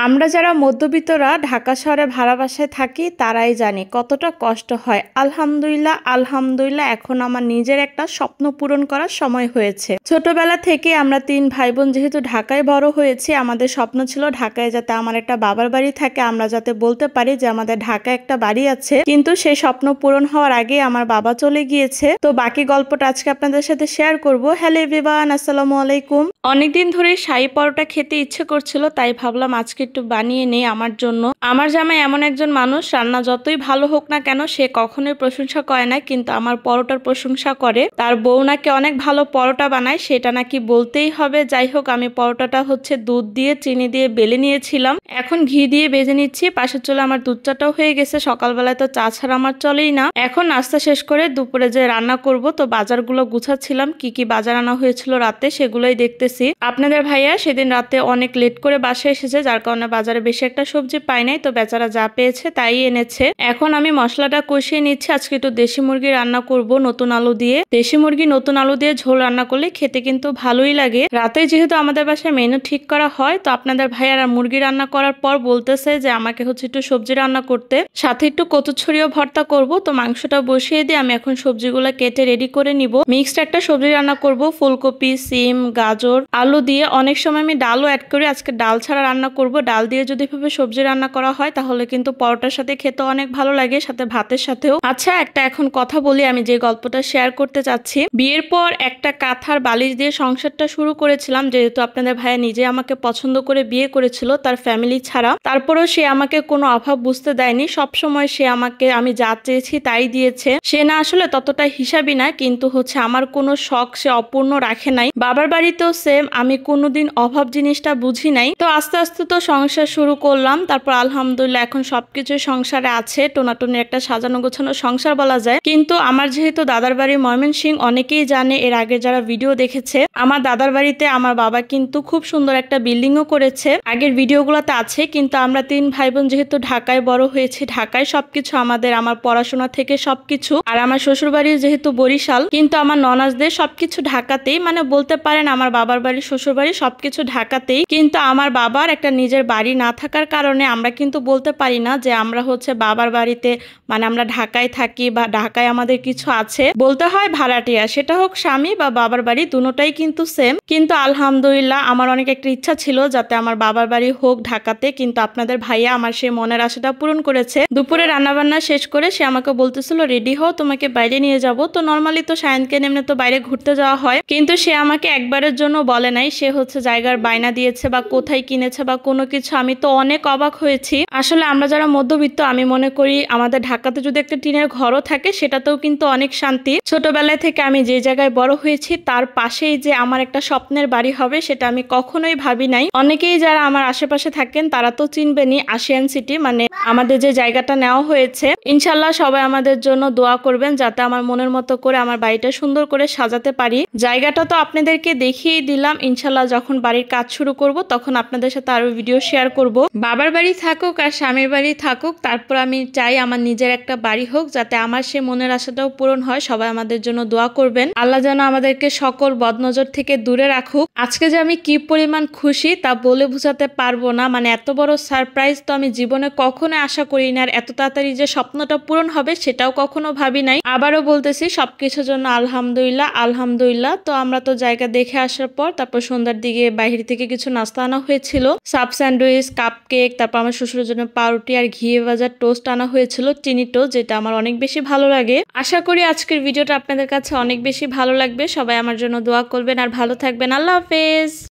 আমরা যারা মধ্যবিত্তরা ঢাকা শহরে ভাড়া বাসায় থাকি তারাই জানি কতটা কষ্ট হয়। আলহামদুলিল্লাহ আলহামদুলিল্লাহ এখন আমার নিজের একটা স্বপ্ন পূরণ করার সময় হয়েছে। ছোটবেলা থেকে আমরা 3 ভাই বোন যেহেতু ঢাকায় বড় হয়েছি, আমাদের স্বপ্ন ছিল ঢাকায় যাতে আমার একটা বাবার বাড়ি থাকে, আমরা যাতে বলতে পারি যে আমাদের ঢাকায় একটা বাড়ি আছে। কিন্তু সেই স্বপ্ন পূরণ হওয়ার আগে আমার বাবা চলে গিয়েছে। তো বাকি গল্পটা আজকে আপনাদের সাথে শেয়ার করব। হ্যালো এভরিওয়ান, আসসালামু আলাইকুম। অনেকদিন ধরে শাহী পরোটা খেতে ইচ্ছে করছিল, তাই ভাবলাম আজকে একটু বানিয়ে নেই আমার জন্য। আমার জামাই এমন একজন মানুষ, রান্না যতই ভালো হোক না কেন সে কখনোই প্রশংসা করে না, কিন্তু আমার পরোটার প্রশংসা করে। তার বউ নাকি অনেক ভালো পরোটা বানায়, সেটা নাকি বলতেই হবে। যাই হোক, আমি পরোটাটা দুধ দিয়ে চিনি দিয়ে বেলে নিয়েছিলাম, এখন ঘি দিয়ে ভেজে নিচ্ছি। পাশের চলে আমার দুধ চাটাও হয়ে গেছে। সকালবেলায় তো চা ছাড়া আমার চলেই না। এখন নাস্তা শেষ করে দুপুরে যে রান্না করব, তো বাজারগুলো গুছাচ্ছিলাম। কি কি বাজার আনা হয়েছিল রাতে সেগুলোই দেখতেছি। আপনাদের ভাইয়া সেদিন রাতে অনেক লেট করে বাসায় এসেছে, যার কারণে বাজারে বেশি একটা সবজি পাই নাই, তো বেচারা যা পেয়েছে তাই এনেছে। এখন আমি মশলাটা কষিয়ে নিচ্ছি। আজকে একটু দেশি মুরগি রান্না করব নতুন আলু দিয়ে। দেশি মুরগি নতুন আলু দিয়ে ঝোল রান্না করলে খেতে কিন্তু ভালোই লাগে। রাতে যেহেতু আমাদের বাসায় মেনু ঠিক করা হয়, তো আপনাদের ভাইয়ারা মুরগি রান্না করার পর বলতেছে যে আমাকে একটু সবজি রান্না করতে, সাথে একটু কচুরছড়িও ভর্তা করব। তো মাংসটা বসিয়ে দিয়ে আমি এখন সবজিগুলো কেটে রেডি করে নিব। মিক্সড একটা সবজি রান্না করব, ফুলকপি, সিম, গাজর, আলু দিয়ে। অনেক সময় আমি ডালও অ্যাড করি, আজকে ডাল ছাড়া রান্না করব। ডাল দিয়ে যদি এভাবে সবজি রান্না করা হয় তাহলে কিন্তু পরোটার সাথে খেতে অনেক ভালো লাগে, সাথে ভাতের সাথেও। আচ্ছা, একটা এখন কথা বলি, আমি যে গল্পটা শেয়ার করতে চাচ্ছি। বিয়ের পর একটা কাঁথার বালিশ দিয়ে সংসারটা শুরু করেছিলাম, যেহেতু আপনাদের ভাইয়া নিজে আমাকে পছন্দ করে বিয়ে করেছিল, তার ফ্যামিলি ছাড়া। তারপরেও সে আমাকে কোনো অভাব বুঝতে দেয়নি। সবসময় সে আমাকে আমি যা চেয়েছি তাই দিয়েছে। সে না আসলে ততটা হিসাবই না, কিন্তু আমার কোনো শখ সে অপূর্ণ রাখে নাই। বাবার বাড়িতেও সেম, আমি কোনোদিন অভাব জিনিসটা বুঝি নাই। তো আস্তে আস্তে তো সংসার শুরু করলাম। তারপর আলহামদুলিল্লাহ এখন সবকিছু সংসারে আছে। টোনাটুনি একটা সাজানো গোছানো সংসার বলা যায়। কিন্তু আমার যেহেতু দাদার বাড়ি ময়মনসিংহ, অনেকেই জানে, এর আগে যারা ভিডিও দেখেছে, আমার দাদার বাড়িতে আমার বাবা কিন্তু খুব সুন্দর একটা বিল্ডিংও করেছে। আগের ভিডিওগুলোতে আছে। কিন্তু আমরা 3 ভাই বোন যেহেতু ঢাকায় বড় হয়েছি, ঢাকায় সবকিছু আমাদের, আমার পড়াশোনা থেকে সবকিছু। আর আমার শ্বশুর বাড়ি যেহেতু বরিশাল, কিন্তু আমার ননাসদের সবকিছু ঢাকাতেই, মানে বলতে পারেন আমার বাবার বাড়ি শ্বশুর বাড়ি সবকিছু ঢাকাতেই। কিন্তু আমার বাবার একটা নিজের বাড়ি না থাকার কারণে আমরা কিন্তু বলতে পারি না যে আমরা বাবার বাড়িতে, মানে আমরা ঢাকায় থাকি বা ঢাকায় আমাদের কিছু আছে। বলতে হয় ভাড়াটিয়া, সেটা হোক স্বামী বা বাবার বাড়ি, দুটোটাই কিন্তু সেম। কিন্তু আলহামদুলিল্লাহ আমার অনেক একটা ইচ্ছা ছিল যাতে আমার বাবার বাড়ি হোক ঢাকাতে, কিন্তু আপনাদের ভাইয়া আমার সেই মনের আশাটা পূরণ করেছে। দুপুরে রান্নাবান্না শেষ করে সে আমাকে বলতেছিল রেডি হও, তোমাকে বাইরে নিয়ে যাব। তো নর্মালি তো সায়নকে নেমে তো বাইরে ঘুরতে যাওয়া হয়, কিন্তু সে আমাকে একবারের জন্য বলে নাই। সে জায়গার বায়না দিয়েছে বা কোথায় কিনেছে বা কোনো কিছু। আমি তো অনেক অবাক হয়েছি। আসলে আমরা যারা মধ্যবিত্ত, আমি মনে করি আমাদের ঢাকাতে যদি একটা টিনের ঘরও থাকে সেটাতেও কিন্তু অনেক শান্তি। ছোটবেলায় থেকে আমি যে জায়গায় বড় হয়েছি তার পাশেই যে আমার একটা স্বপ্নের বাড়ি হবে সেটা আমি কখনোই ভাবি নাই। অনেকেই যারা আমার আশেপাশে থাকেন তারা তো চিনবেনই আশিয়ান সিটি, মানে আমাদের যে জায়গাটা নেওয়া হয়েছে। ইনশাল্লাহ সবাই আমাদের জন্য দোয়া করবেন যাতে আমার মনের মতো করে আমার বাড়িটা সুন্দর করে সাজাতে পারি। জায়গাটা তো আপনাদেরকে দেখিয়ে দিলাম। ইনশাল্লাহ যখন বাড়ির কাজ শুরু করব তখন আপনাদের সাথে আরো ভিডিও শেয়ার করব। বাবার বাড়ি থাকুক আর স্বামীর বাড়ি থাকুক, তারপর আমি চাই আমার নিজের একটা বাড়ি হোক, যাতে আমার সে মনের আশাটাও পূরণ হয়। সবাই আমাদের জন্য দোয়া করবেন। আল্লাহ যেন আমাদেরকে সকল বদনজর থেকে দূরে রাখুক। আজকে যে আমি কি পরিমাণ খুশি তা বলে বোঝাতে পারবো না। মানে এত বড় সারপ্রাইজ তো আমি জীবনে কখনো আশা করি না। আর এত তাড়াতাড়ি যে স্বপ্নটা পূরণ হবে সেটাও কখনো ভাবি নাই। আবারও বলতেছি সবকিছুর জন্য আলহামদুলিল্লাহ আলহামদুলিল্লাহ। তো আমরা তো জায়গা দেখে আসার পর তারপর সন্ধ্যার দিকে বাইরে থেকে কিছু নাস্তা আনা হয়েছিল, সাব স্যান্ডউইচ, কাপ কেক, তারপর আমার শ্বশুরের জন্য পাউরুটি আর ঘিয়ে ভাজা টোস্ট আনা হয়েছিল, চিনি টোস্ট, যেটা আমার অনেক বেশি ভালো লাগে। আশা করি আজকের ভিডিওটা আপনাদের কাছে অনেক বেশি ভালো লাগবে। সবাই আমার জন্য দোয়া করবেন আর ভালো থাকবেন। আল্লাহ হাফেজ।